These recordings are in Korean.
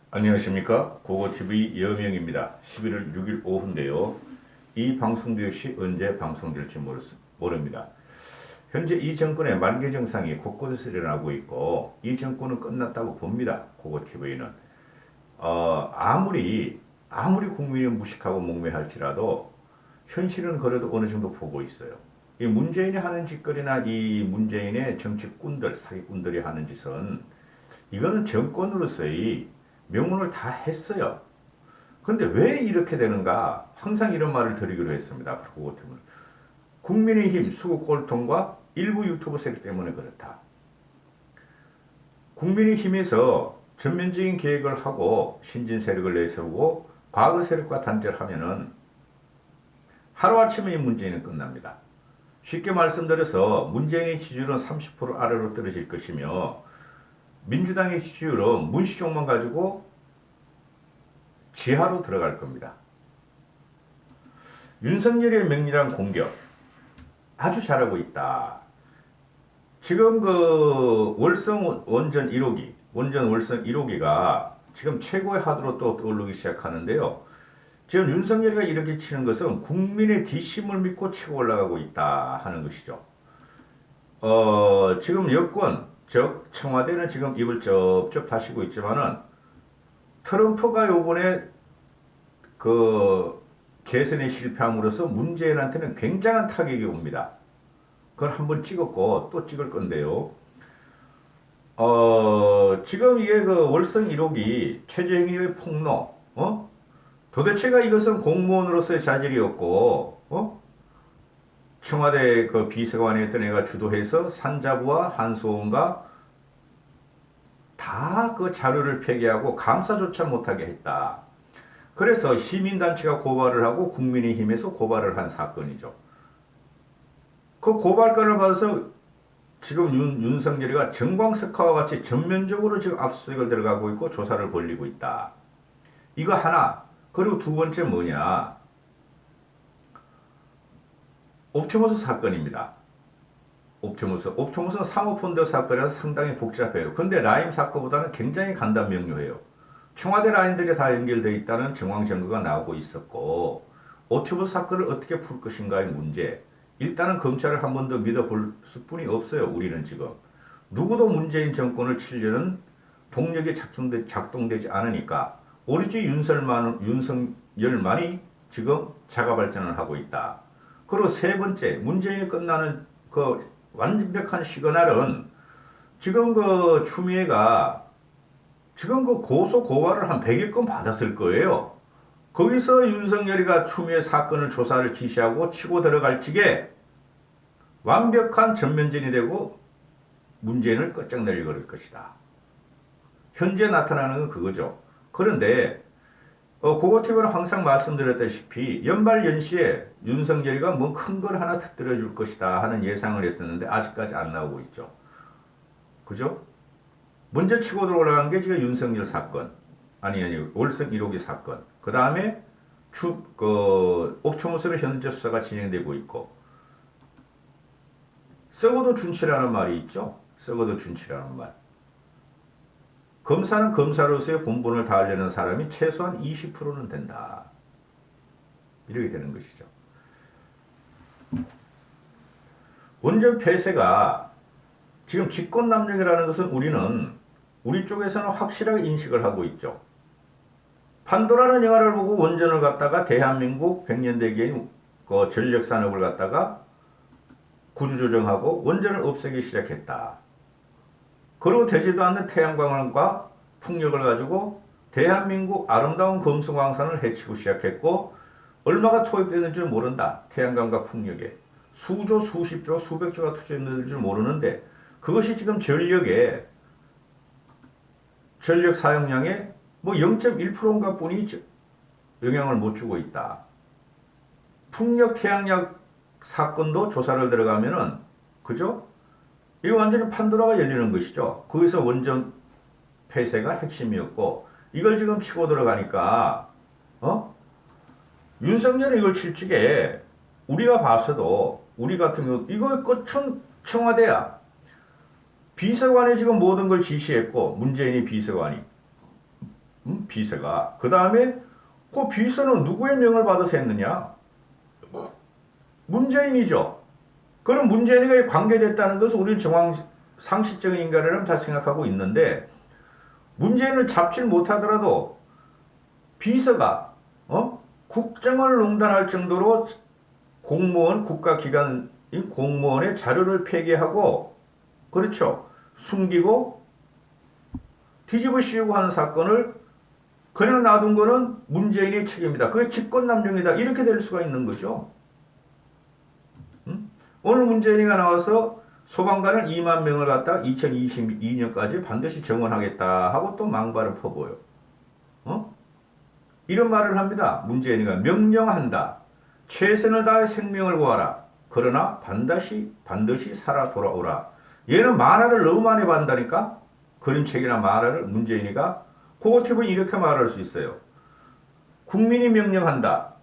안녕하십니까. 고고TV 여명입니다. 11월 6일 오후인데요. 이 방송도 역시 언제 방송될지 모릅니다. 현재 이 정권의 만개 정상이 곳곳에서 일어나고 있고 이 정권은 끝났다고 봅니다. 고고TV는. 아무리 국민이 무식하고 몽매할지라도 현실은 그래도 어느 정도 보고 있어요. 이 문재인이 하는 짓거리나 이 문재인의 정치꾼들, 사기꾼들이 하는 짓은 이거는 정권으로서의 명운을 다 했어요. 그런데 왜 이렇게 되는가? 항상 이런 말을 드리기로 했습니다. 그거 때문에. 국민의힘 수구 꼴통과 일부 유튜브 세력 때문에 그렇다. 국민의힘에서 전면적인 계획을 하고 신진 세력을 내세우고 과거 세력과 단절하면은 하루아침에 이 문재인은 끝납니다. 쉽게 말씀드려서 문재인의 지지율은 30% 아래로 떨어질 것이며 민주당의 지지율은 문시종만 가지고 지하로 들어갈 겁니다. 윤석열의 맹렬한 공격 아주 잘하고 있다. 지금 그 월성 원전 1호기, 원전 월성 1호기가 지금 최고의 하드로 또 떠오르기 시작하는데요. 지금 윤석열이가 이렇게 치는 것은 국민의 뒷심을 믿고 치고 올라가고 있다 하는 것이죠. 지금 여권, 즉 청와대는 지금 입을 쩍쩍 다시고 있지만은 트럼프가 요번에 그 재선에 실패함으로써 문재인한테는 굉장한 타격이 옵니다. 그걸 한번 찍었고 또 찍을 건데요. 지금 이게 그 월성 1호기 최저행위의 폭로, 도대체가 이것은 공무원으로서의 자질이었고, 청와대 그 비서관이었던 애가 주도해서 산자부와 한소원과 다 그 자료를 폐기하고 감사조차 못하게 했다. 그래서 시민단체가 고발을 하고 국민의힘에서 고발을 한 사건이죠. 그 고발건을 받아서 지금 윤석열이가 정광석화와 같이 전면적으로 지금 압수수색을 들어가고 있고 조사를 벌리고 있다. 이거 하나. 그리고 두 번째 뭐냐. 옵티머스 사건입니다. 옵티머스는 사모펀드 사건이라서 상당히 복잡해요. 근데 라임 사건보다는 굉장히 간단 명료해요. 청와대 라인들이 다 연결되어 있다는 정황 증거가 나오고 있었고 옵티머스 사건을 어떻게 풀 것인가의 문제. 일단은 검찰을 한 번 더 믿어볼 수뿐이 없어요. 우리는 지금. 누구도 문재인 정권을 치려는 동력이 작동되지 않으니까 오로지 윤석열만이 지금 자가 발전을 하고 있다. 그리고 세 번째, 문재인이 끝나는 그 완벽한 시그널은 지금 그 추미애가 지금 그 고소 고발을 한 100여 건 받았을 거예요. 거기서 윤석열이가 추미애 사건을 조사를 지시하고 치고 들어갈 적에 완벽한 전면전이 되고 문재인을 끝장내려 그럴 것이다. 현재 나타나는 건 그거죠. 그런데 고고TV는 항상 말씀드렸다시피 연말 연시에 윤석열이가 뭐 큰 걸 하나 터뜨려 줄 것이다 하는 예상을 했었는데 아직까지 안 나오고 있죠. 그죠? 먼저 치고 들어올라간 게 지금 윤석열 사건. 아니, 월성 1호기 사건. 그 다음에 옵티머스로 현재 수사가 진행되고 있고. 썩어도 준치라는 말이 있죠. 썩어도 준치라는 말. 검사는 검사로서의 본분을 다하려는 사람이 최소한 20%는 된다. 이렇게 되는 것이죠. 원전 폐쇄가 지금 직권남용이라는 것은 우리 쪽에서는 확실하게 인식을 하고 있죠. 판도라는 영화를 보고 원전을 갖다가 대한민국 100년대 기인 그 전력산업을 갖다가 구조조정하고 원전을 없애기 시작했다. 그리고 되지도 않는 태양광과 풍력을 가지고 대한민국 아름다운 금수광산을 해치고 시작했고 얼마가 투입되는 줄 모른다. 태양광과 풍력에. 수조, 수십조, 수백조가 투자되는 줄 모르는데 그것이 지금 전력 사용량의 뭐 0.1%인가 뿐이 영향을 못 주고 있다. 풍력 태양력 사건도 조사를 들어가면은 그죠? 이거 완전히 판도라가 열리는 것이죠. 거기서 원전 폐쇄가 핵심이었고 이걸 지금 치고 들어가니까 윤석열은 이걸 칠 적에 우리가 봤어도 우리 같은 경우 이거 청와대야. 비서관이 지금 모든 걸 지시했고 문재인이 비서관이 비서가. 그 다음에 그 비서는 누구의 명을 받아서 했느냐? 문재인이죠. 그럼 문재인과 관계됐다는 것은 우리는 상식적인 인간이라면 다 생각하고 있는데 문재인을 잡지 못하더라도 비서가 국정을 농단할 정도로 공무원 국가기관인 공무원의 자료를 폐기하고 그렇죠. 숨기고 뒤집어 씌우고 하는 사건을 그냥 놔둔 거는 문재인의 책임이다. 그게 직권남용이다. 이렇게 될 수가 있는 거죠. 오늘 문재인이가 나와서 소방관을 2만 명을 갖다 2022년까지 반드시 정원하겠다 하고 또 망발을 퍼부어요. 이런 말을 합니다. 문재인이가 명령한다. 최선을 다해 생명을 구하라. 그러나 반드시 살아 돌아오라. 얘는 만화를 너무 많이 봤다니까? 그림책이나 만화를 문재인이가 그거티브는 이렇게 말할 수 있어요. 국민이 명령한다.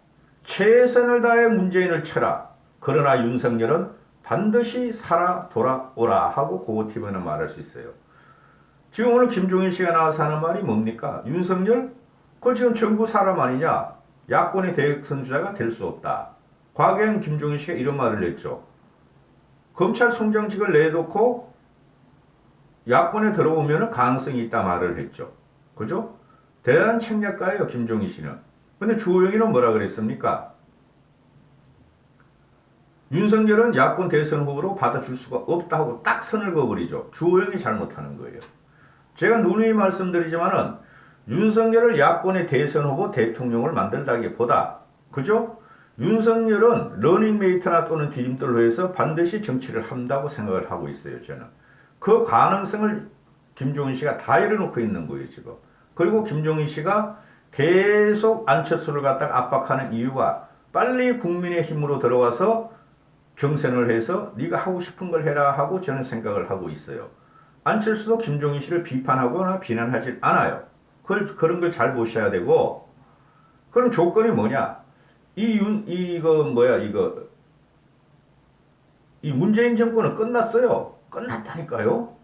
최선을 다해 문재인을 쳐라. 그러나 윤석열은 반드시 살아 돌아오라 하고 그거티브는 말할 수 있어요. 지금 오늘 김종인 씨가 나와서 하는 말이 뭡니까? 윤석열? 그거 지금 정부 사람 아니냐? 야권의 대선주자가 될 수 없다. 과거엔 김종인 씨가 이런 말을 했죠. 검찰총장직을 내놓고 야권에 들어오면 가능성이 있다 말을 했죠. 그죠? 대단한 책략가예요, 김종인 씨는. 근데 주호영이는 뭐라 그랬습니까? 윤석열은 야권 대선 후보로 받아줄 수가 없다 하고 딱 선을 그어버리죠. 주호영이 잘못하는 거예요. 제가 누누이 말씀드리지만은 윤석열을 야권의 대선 후보 대통령을 만들다기보다 그죠? 윤석열은 러닝메이트나 또는 뒤짐돌로 해서 반드시 정치를 한다고 생각을 하고 있어요. 저는. 그 가능성을 김종인 씨가 다 열어놓고 있는 거예요. 지금. 그리고 김종인 씨가 계속 안철수를 갖다가 압박하는 이유가 빨리 국민의힘으로 들어와서 경선을 해서 네가 하고 싶은 걸 해라 하고 저는 생각을 하고 있어요. 안철수도 김종인 씨를 비판하거나 비난하지 않아요. 그런 걸 잘 보셔야 되고 그럼 조건이 뭐냐? 이 문재인 정권은 끝났어요. 끝났다니까요.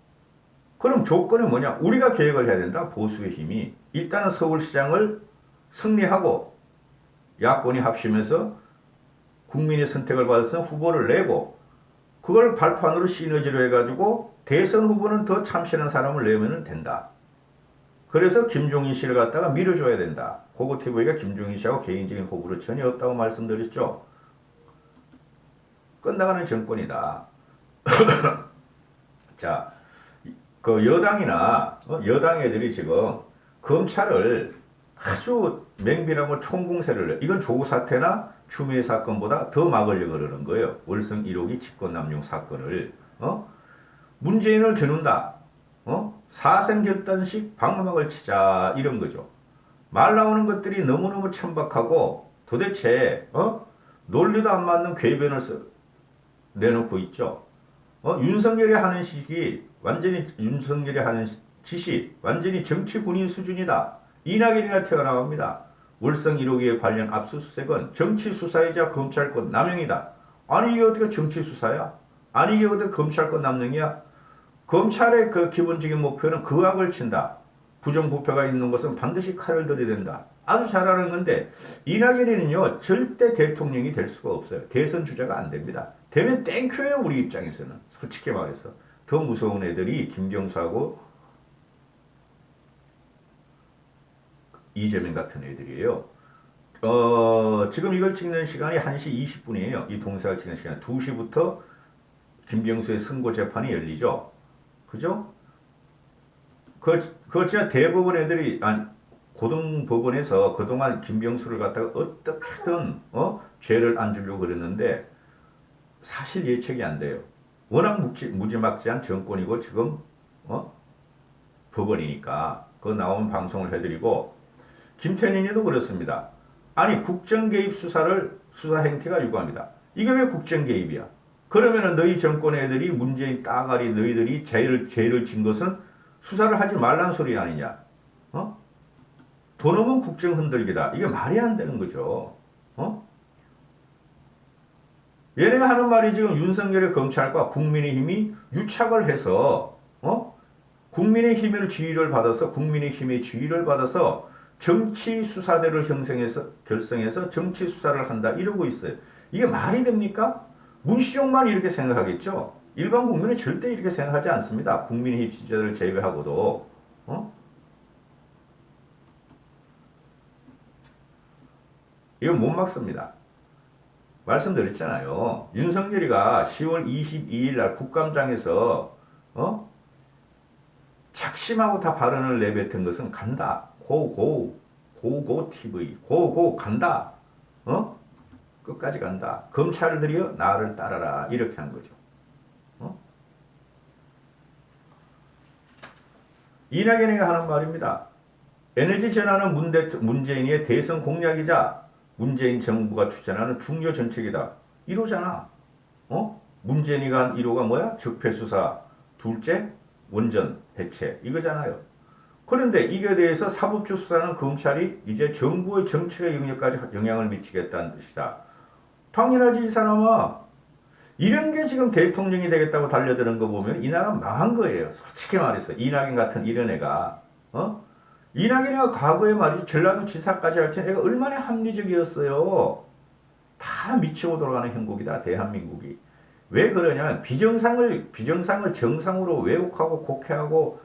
그럼 조건이 뭐냐? 우리가 계획을 해야 된다. 보수의 힘이. 일단은 서울시장을 승리하고 야권이 합심해서 국민의 선택을 받아서 후보를 내고 그걸 발판으로 시너지로 해가지고 대선 후보는 더 참신한 사람을 내면 된다. 그래서 김종인 씨를 갖다가 밀어줘야 된다. 고고TV가 김종인 씨하고 개인적인 호불호 전혀 없다고 말씀드렸죠. 끝나가는 정권이다. 자, 그 여당이나 여당 애들이 지금 검찰을 아주 맹비하고 총공세를 해. 이건 조국 사태나 추미애 사건보다 더 막으려고 그러는 거예요. 월성 1호기 직권남용 사건을. 문재인을 겨눈다. 사생결단식 방어막을 치자 이런 거죠. 말 나오는 것들이 너무너무 천박하고 도대체 논리도 안 맞는 궤변을 내놓고 있죠. 윤석열이 하는 짓이 완전히 정치 군인 수준이다. 이낙연이가 튀어나옵니다. 월성 1호기에 관련 압수수색은 정치 수사이자 검찰권 남용이다. 아니 이게 어떻게 정치 수사야? 아니 이게 어떻게 검찰권 남용이야? 검찰의 그 기본적인 목표는 그 악을 친다. 부정부패가 있는 것은 반드시 칼을 들여야 된다. 아주 잘하는 건데 이낙연이는요 절대 대통령이 될 수가 없어요. 대선 주자가 안 됩니다. 되면 땡큐예요 우리 입장에서는. 솔직히 말해서. 더 무서운 애들이 김경수하고 이재명 같은 애들이에요. 지금 이걸 찍는 시간이 1시 20분이에요. 이 동영상을 찍는 시간 2시부터 김경수의 선고 재판이 열리죠. 그죠? 그거 진짜 대법원 애들이, 고등법원에서 그동안 김경수를 갖다가 어떻게든, 죄를 안 주려고 그랬는데, 사실 예측이 안 돼요. 워낙 무지막지한 정권이고, 지금, 법원이니까. 그거 나오면 방송을 해드리고, 김태민이도 그렇습니다. 아니, 국정개입 수사 행태가 유구합니다. 이게 왜 국정개입이야? 그러면은 너희 정권 애들이 문재인 따가리 너희들이 죄를 진 것은 수사를 하지 말란 소리 아니냐? 돈 없는 국정 흔들기다. 이게 말이 안 되는 거죠. 얘네가 하는 말이 지금 윤석열의 검찰과 국민의힘이 유착을 해서 국민의힘의 지위를 받아서 국민의힘의 지위를 받아서 정치 수사대를 결성해서 정치 수사를 한다 이러고 있어요. 이게 말이 됩니까? 문시종만 이렇게 생각하겠죠. 일반 국민은 절대 이렇게 생각하지 않습니다. 국민의힘 지지자들 제외하고도. 이거 못 막습니다. 말씀드렸잖아요. 윤석열이가 10월 22일 날 국감장에서 착심하고 다 발언을 내뱉은 것은 간다. 고고 TV 고고 간다. 끝까지 간다. 검찰들이여 나를 따라라. 이렇게 한 거죠. 이낙연이가 하는 말입니다. 에너지 전환은 문재인의 대선 공약이자 문재인 정부가 추진하는 중요 정책이다. 1호잖아. 문재인이가 한 1호가 뭐야? 적폐수사. 둘째, 원전 해체. 이거잖아요. 그런데 이게 대해서 사법적 수사는 검찰이 이제 정부의 정책의 영역까지 영향을 미치겠다는 뜻이다. 당연하지, 이 사람아. 이런 게 지금 대통령이 되겠다고 달려드는 거 보면 이 나라 망한 거예요. 솔직히 말해서. 이낙연 같은 이런 애가. 이낙연이가 과거에 말이지 전라도 지사까지 할 때 애가 얼마나 합리적이었어요. 다 미치고 돌아가는 형국이다. 대한민국이. 왜 그러냐. 비정상을 정상으로 왜곡하고 곡해하고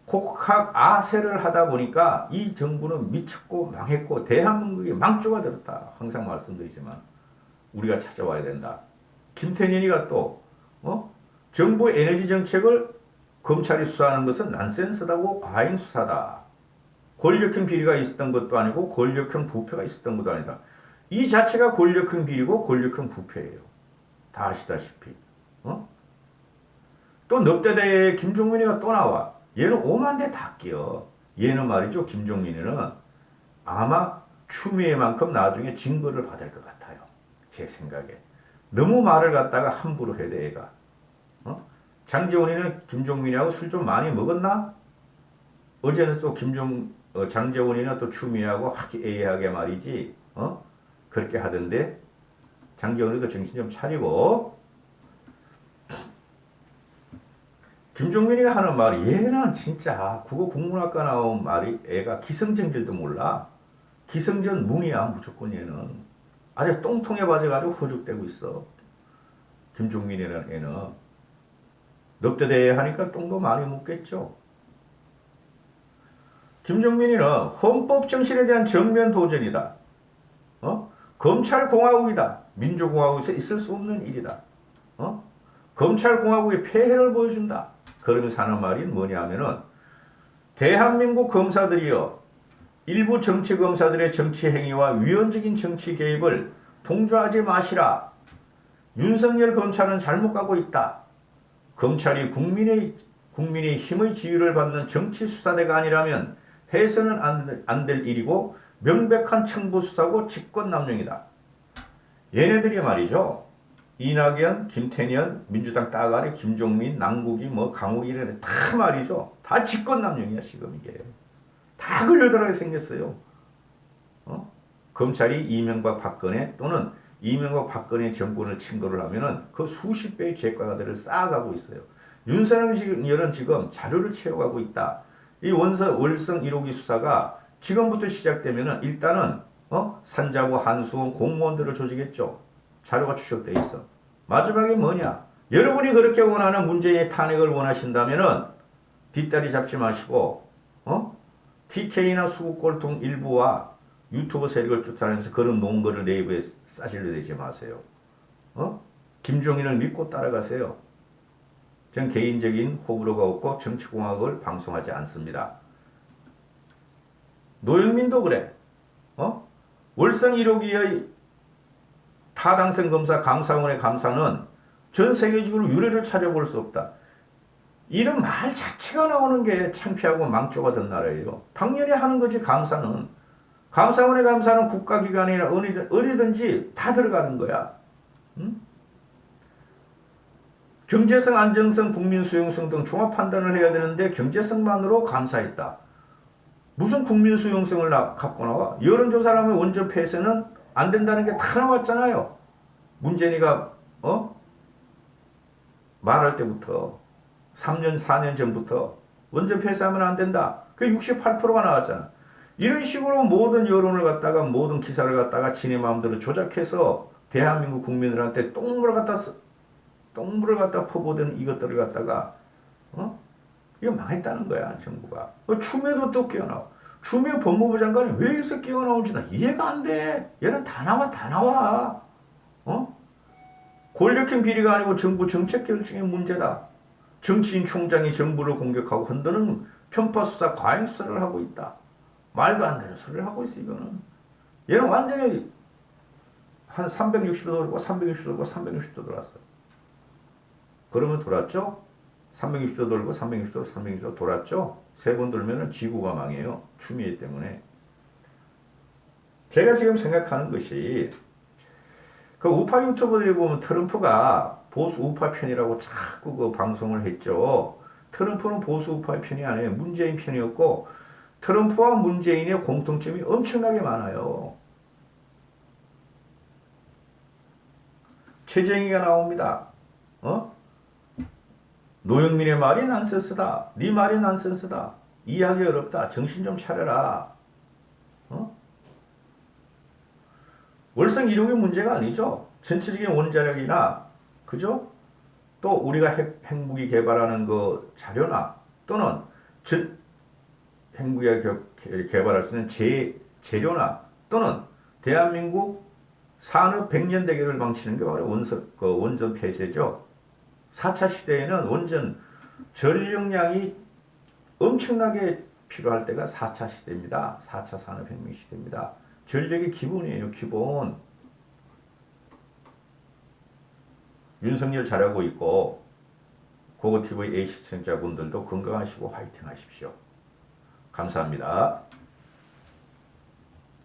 곡학아세를 하다 보니까 이 정부는 미쳤고 망했고 대한민국이 망조가 들었다. 항상 말씀드리지만 우리가 찾아와야 된다. 김태년이가 또 정부 에너지 정책을 검찰이 수사하는 것은 난센스다고 과잉 수사다. 권력형 비리가 있었던 것도 아니고 권력형 부패가 있었던 것도 아니다. 이 자체가 권력형 비리고 권력형 부패예요. 다 아시다시피. 또 넉대대에 김종민이가 또 나와. 얘는 오만 대 다 끼어. 얘는 말이죠. 김종민이는 아마 추미애만큼 나중에 징벌을 받을 것 같아요. 제 생각에. 너무 말을 갖다가 함부로 해야 돼, 얘가. 장재원이는 김종민이하고 술 좀 많이 먹었나? 어제는 또 장재원이는 또 추미애하고 화기애애하게 말이지. 그렇게 하던데 장재원이도 정신 좀 차리고. 김종민이가 하는 말이 얘는 진짜 국어 국문학과 나온 말이 애가 기성전질도 몰라. 기성전 문이야 무조건 얘는. 아주 똥통에 빠져가지고 허죽대고 있어. 김종민이라는 애는. 넙대대회 하니까 똥도 많이 묻겠죠. 김종민이는 헌법 정신에 대한 정면 도전이다. 검찰공화국이다. 민주공화국에서 있을 수 없는 일이다. 검찰공화국의 폐해를 보여준다. 그러면서 하는 말이 뭐냐면은 대한민국 검사들이여 일부 정치검사들의 정치행위와 위헌적인 정치 개입을 동조하지 마시라. 윤석열 검찰은 잘못 가고 있다. 검찰이 국민의 힘의 지휘를 받는 정치수사대가 아니라면 해서는 안 될 일이고 명백한 청부수사고 직권남용이다. 얘네들이 말이죠. 이낙연, 김태년, 민주당 따가리, 김종민, 남국이 강욱이 이런 다 말이죠. 다 직권남용이야 지금 이게. 다 걸려들어가게 생겼어요. 검찰이 이명박 박근혜 또는 이명박 박근혜 정권을 친거를 하면은 그 수십 배의 재과들을 쌓아가고 있어요. 윤석열은 지금 자료를 채워가고 있다. 이 월성 1호기 수사가 지금부터 시작되면은 일단은 산자부, 한수원 공무원들을 조직했죠. 자료가 추적돼 있어. 마지막에 뭐냐? 여러분이 그렇게 원하는 문재인의 탄핵을 원하신다면은 뒷다리 잡지 마시고 TK나 수국골통 일부와 유튜브 세력을 쫓아내면서 그런 논거를 네이버에 싸실려 대지 마세요. 김종인을 믿고 따라가세요. 전 개인적인 호불호가 없고 정치공학을 방송하지 않습니다. 노영민도 그래. 월성 1호기의 타당성 검사 감사원의 감사는 전 세계적으로 유례를 찾아볼 수 없다. 이런 말 자체가 나오는 게 창피하고 망조가 된 나라예요. 당연히 하는 거지 감사는. 감사원의 감사는 국가기관이나 어디든지 다 들어가는 거야. 경제성, 안정성, 국민 수용성 등 종합 판단을 해야 되는데 경제성만으로 감사했다. 무슨 국민 수용성을 갖고 나와? 여론조사라면 원전 폐쇄는 안 된다는 게 다 나왔잖아요. 문재인이가 말할 때부터 3년 4년 전부터 원전 폐쇄하면 안 된다. 그게 68%가 나왔잖아. 이런 식으로 모든 여론을 갖다가 모든 기사를 갖다가 지네 마음대로 조작해서 대한민국 국민들한테 똥물을 갖다 퍼부은 이것들을 갖다가 이거 망했다는 거야 정부가. 추미애도 또 끼어나와. 추미애 법무부 장관이 왜 여기서 끼어나오는지 나 이해가 안 돼. 얘는 다 나와. 권력형 비리가 아니고 정부 정책 결정의 문제다. 정치인 총장이 정부를 공격하고 흔드는 편파 수사, 과잉 수사를 하고 있다. 말도 안 되는 소리를 하고 있어 이거는. 얘는 완전히 한 360도 돌고 360도 돌고 360도 돌았어. 그러면 돌았죠? 360도 돌고 360도 360도 돌았죠? 세 번 돌면은 지구가 망해요. 추미애 때문에. 제가 지금 생각하는 것이 그 우파 유튜버들이 보면 트럼프가 보수 우파 편이라고 자꾸 그 방송을 했죠. 트럼프는 보수 우파 편이 아니에요. 문재인 편이었고 트럼프와 문재인의 공통점이 엄청나게 많아요. 최재형이가 나옵니다. 노영민의 말이 난센스다. 네 말이 난센스다. 이해하기 어렵다. 정신 좀 차려라. 월성 1호기 문제가 아니죠. 전체적인 원자력이나 그죠? 또 우리가 핵무기 개발하는 그 자료나 또는 핵무기가 개발할 수 있는 재료나 또는 대한민국 산업 100년 대계를 망치는 게 바로 원전 폐쇄죠. 4차 시대에는 원전 전력량이 엄청나게 필요할 때가 4차 시대입니다. 4차 산업혁명 시대입니다. 전력이 기본이에요. 기본. 윤석열 잘하고 있고 고고TV A 시청자분들도 건강하시고 화이팅 하십시오. 감사합니다.